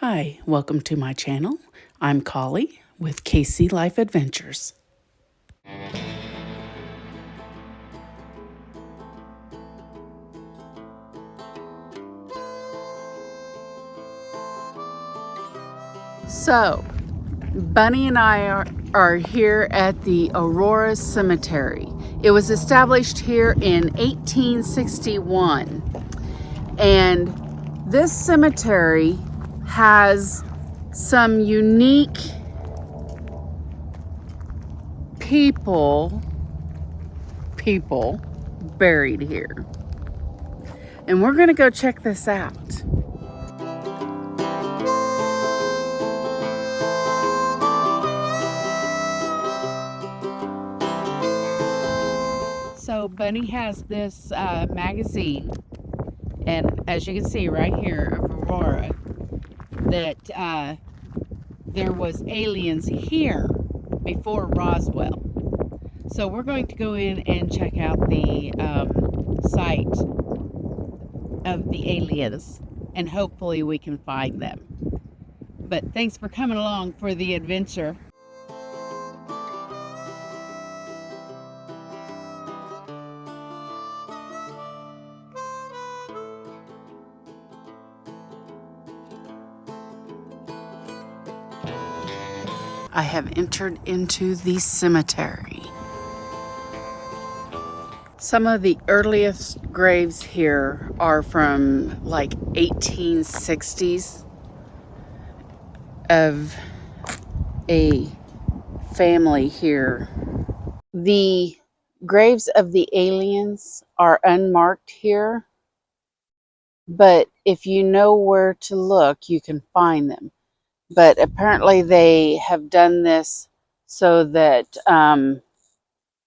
Hi, welcome to my channel. I'm Collie with KC Life Adventures. So, Bunny and I are here at the Aroura Cemetery. It was established here in 1861. And this cemetery has some unique people buried here. And we're gonna go check this out. So Bunny has this magazine, and as you can see right here of Aurora, that there was aliens here before Roswell. So we're going to go in and check out the site of the aliens, and hopefully we can find them. But thanks for coming along for the adventure. I have entered into the cemetery. Some of the earliest graves here are from like 1860s of a family here. The graves of the aliens are unmarked here, but if you know where to look, you can find them. But apparently they have done this so that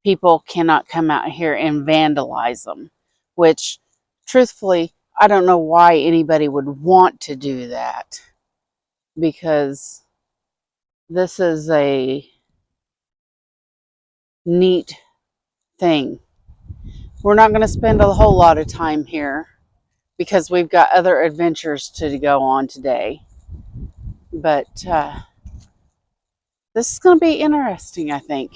people cannot come out here and vandalize them, which truthfully, I don't know why anybody would want to do that, because this is a neat thing. We're not going to spend a whole lot of time here because we've got other adventures to go on today. But this is going to be interesting, I think.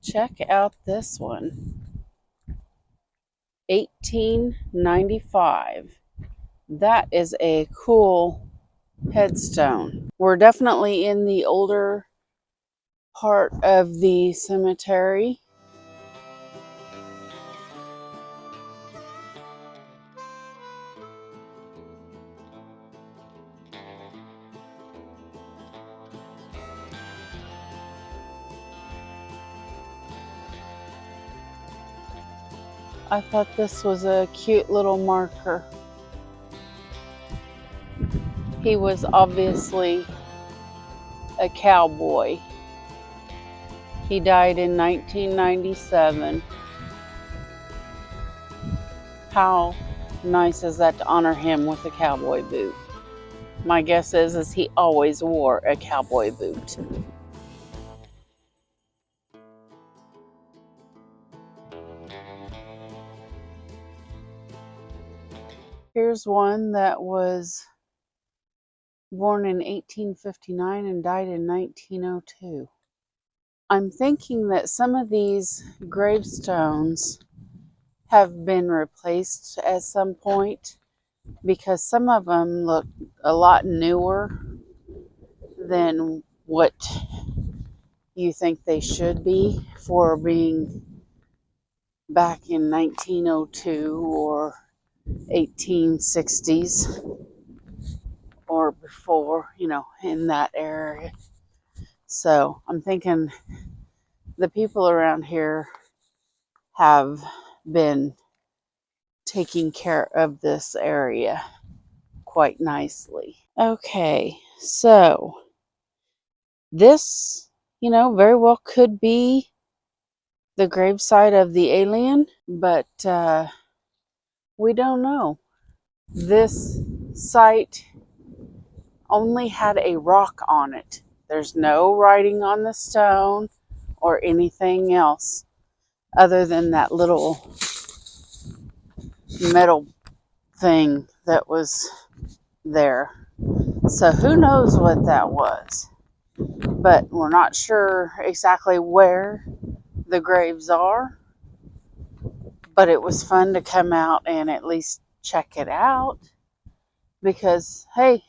Check out this one. 1895. That is a cool headstone. We're definitely in the older part of the cemetery. I thought this was a cute little marker. He was obviously a cowboy. He died in 1997. How nice is that to honor him with a cowboy boot? My guess is he always wore a cowboy boot. Here's one that was born in 1859 and died in 1902. I'm thinking that some of these gravestones have been replaced at some point, because some of them look a lot newer than what you think they should be for being back in 1902 or 1860s or before, in that area. So I'm thinking the people around here have been taking care of this area quite nicely. Okay, so this, very well could be the gravesite of the alien, but we don't know. This site only had a rock on it There's no writing on the stone or anything else other than that little metal thing that was there. So who knows what that was. But we're not sure exactly where the graves are. But it was fun to come out and at least check it out. Because, hey,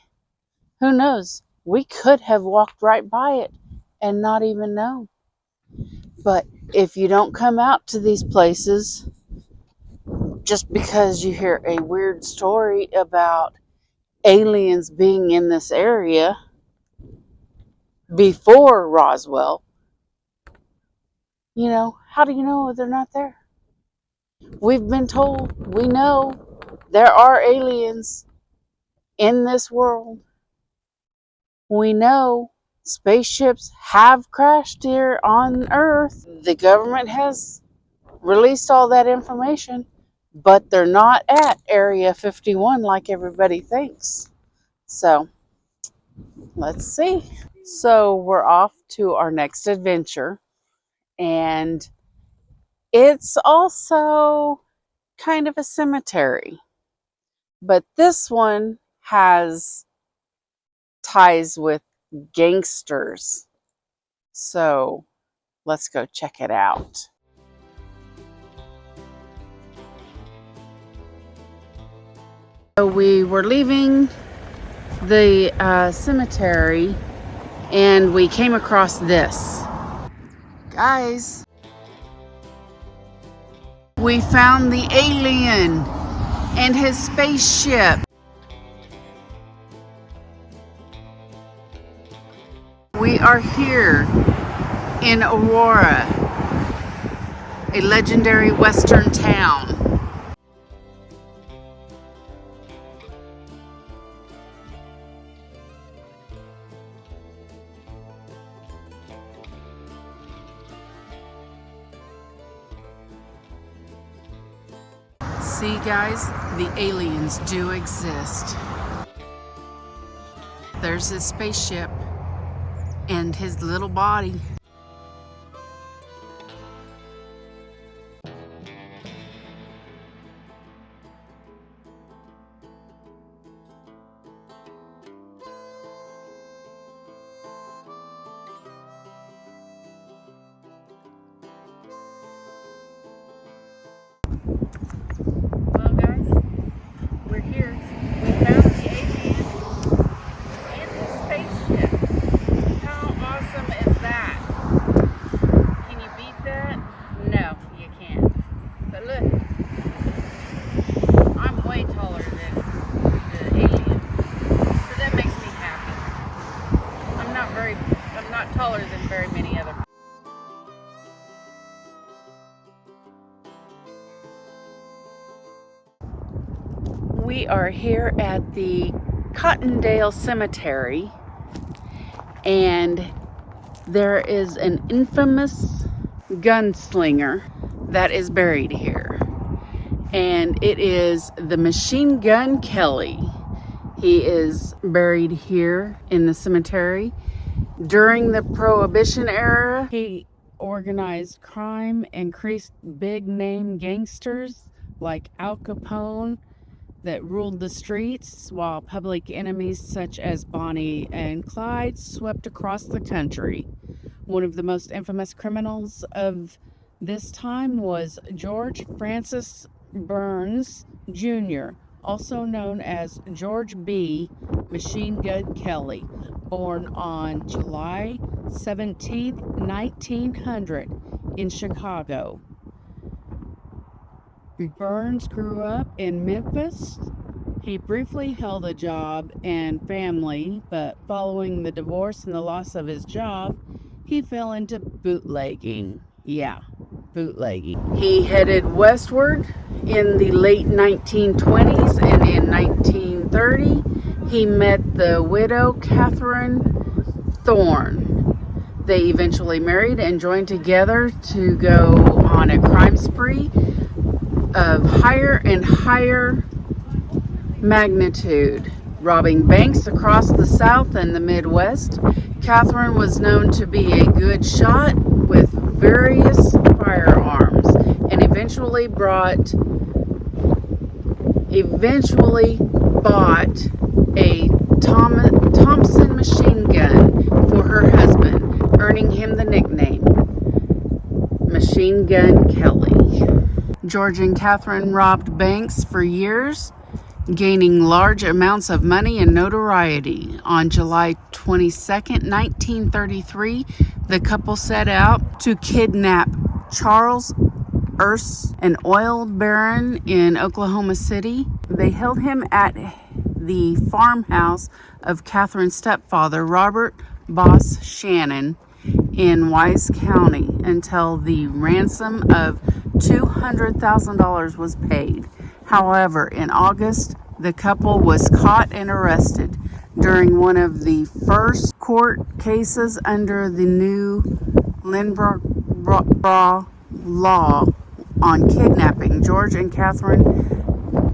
who knows? We could have walked right by it and not even know. But if you don't come out to these places, just because you hear a weird story about aliens being in this area before Roswell, how do you know they're not there? We've been told, we know there are aliens in this world. We know spaceships have crashed here on Earth. The government has released all that information, but they're not at Area 51 like everybody thinks. So, let's see. So, we're off to our next adventure, and it's also kind of a cemetery, but this one has ties with gangsters. So, let's go check it out. So we were leaving the cemetery and we came across this. Guys, we found the alien and his spaceship. We are here in Aroura, a legendary western town. See, guys, the aliens do exist. There's his spaceship and his little body. Well, guys, we're here. We found the alien and his spaceship. How awesome is that? Can you beat that? No, you can't. But look, I'm way taller than the alien, so that makes me happy. I'm not taller than very many other people. We are here at the Cottondale Cemetery, and there is an infamous gunslinger that is buried here, and it is the Machine Gun Kelley. He is buried here in the cemetery. During the Prohibition era, he organized crime and creased big name gangsters like Al Capone that ruled the streets, while public enemies such as Bonnie and Clyde swept across the country. One of the most infamous criminals of this time was George Francis Burns Jr., also known as George B. Machine Gun Kelley, born on July 17, 1900 in Chicago. Burns grew up in Memphis. He briefly held a job and family, but following the divorce and the loss of his job, he fell into bootlegging. Yeah, bootlegging. He headed westward in the late 1920s, and in 1930, he met the widow Catherine Thorne. They eventually married and joined together to go on a crime spree of higher and higher magnitude. robbing banks across the South and the Midwest. Catherine was known to be a good shot with various firearms, and eventually bought a Thompson machine gun for her husband, earning him the nickname Machine Gun Kelley. George and Catherine robbed banks for years, gaining large amounts of money and notoriety. On July 22nd, 1933, the couple set out to kidnap Charles Urs, an oil baron in Oklahoma City. They held him at the farmhouse of Catherine's stepfather, Robert Boss Shannon, in Wise County until the ransom of $200,000 was paid. However, in August, the couple was caught and arrested during one of the first court cases under the new Lindbergh law on kidnapping. George and Catherine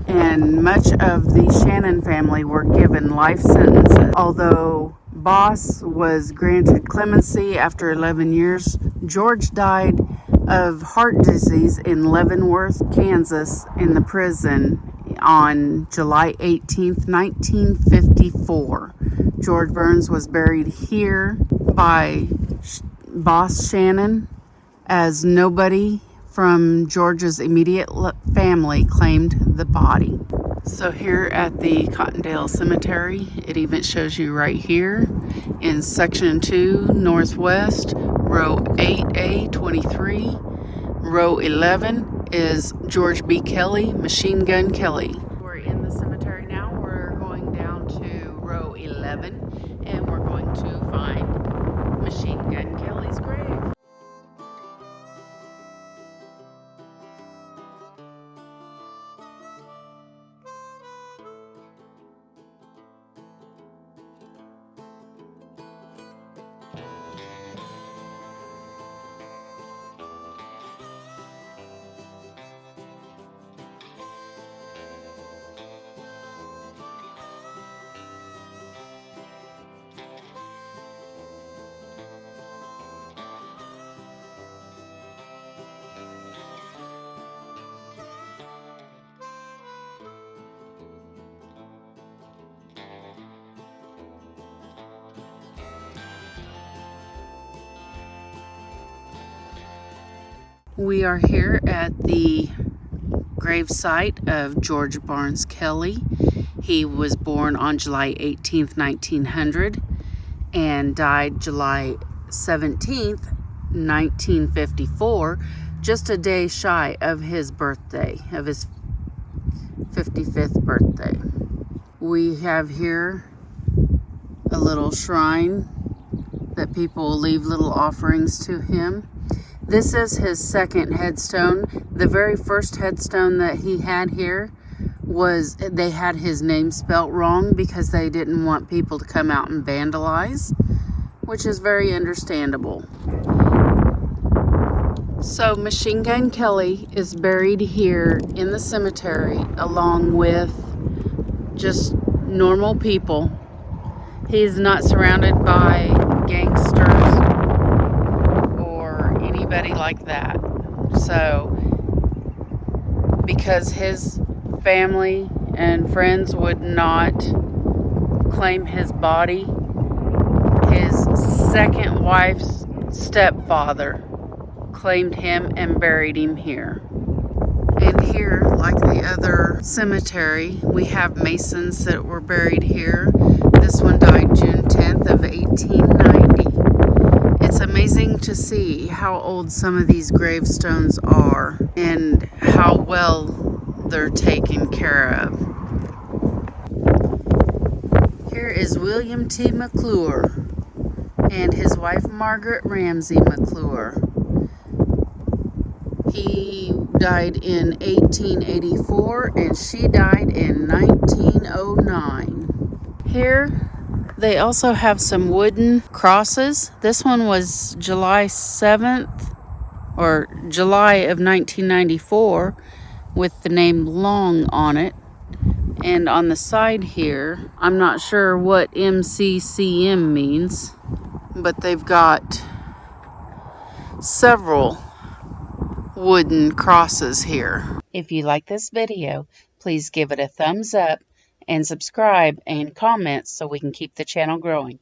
and much of the Shannon family were given life sentences. Although Boss was granted clemency after 11 years, George died of heart disease in Leavenworth, Kansas, in the prison on July 18th, 1954. George Burns was buried here by Boss Shannon, as nobody from George's immediate family claimed the body. So here at the Cottondale Cemetery, it even shows you right here in section 2 Northwest, row 8A 23, row 11 is George B. Kelley, Machine Gun Kelley. We're in the cemetery now. We're going down to row 11 and we're going to find Machine Gun Kelley's grave. We are here at the gravesite of George Barnes Kelley. He was born on July 18th, 1900 and died July 17th, 1954, just a day shy of his birthday, of his 55th birthday. We have here a little shrine that people leave little offerings to him. This is his second headstone. The very first headstone that he had here was, they had his name spelt wrong because they didn't want people to come out and vandalize, which is very understandable. So Machine Gun Kelley is buried here in the cemetery along with just normal people. He's not surrounded by gangsters anybody like that. So because his family and friends would not claim his body, his second wife's stepfather claimed him and buried him here. And here, like the other cemetery, we have Masons that were buried here. This one died June 10th of 1890. It's amazing to see how old some of these gravestones are and how well they're taken care of. Here is William T. McClure and his wife Margaret Ramsey McClure. He died in 1884 and she died in 1909. Here they also have some wooden crosses. This one was July 7th or July of 1994 with the name Long on it. And on the side here, I'm not sure what MCCM means, but they've got several wooden crosses here. If you like this video, please give it a thumbs up and subscribe and comment so we can keep the channel growing.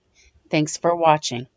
Thanks for watching.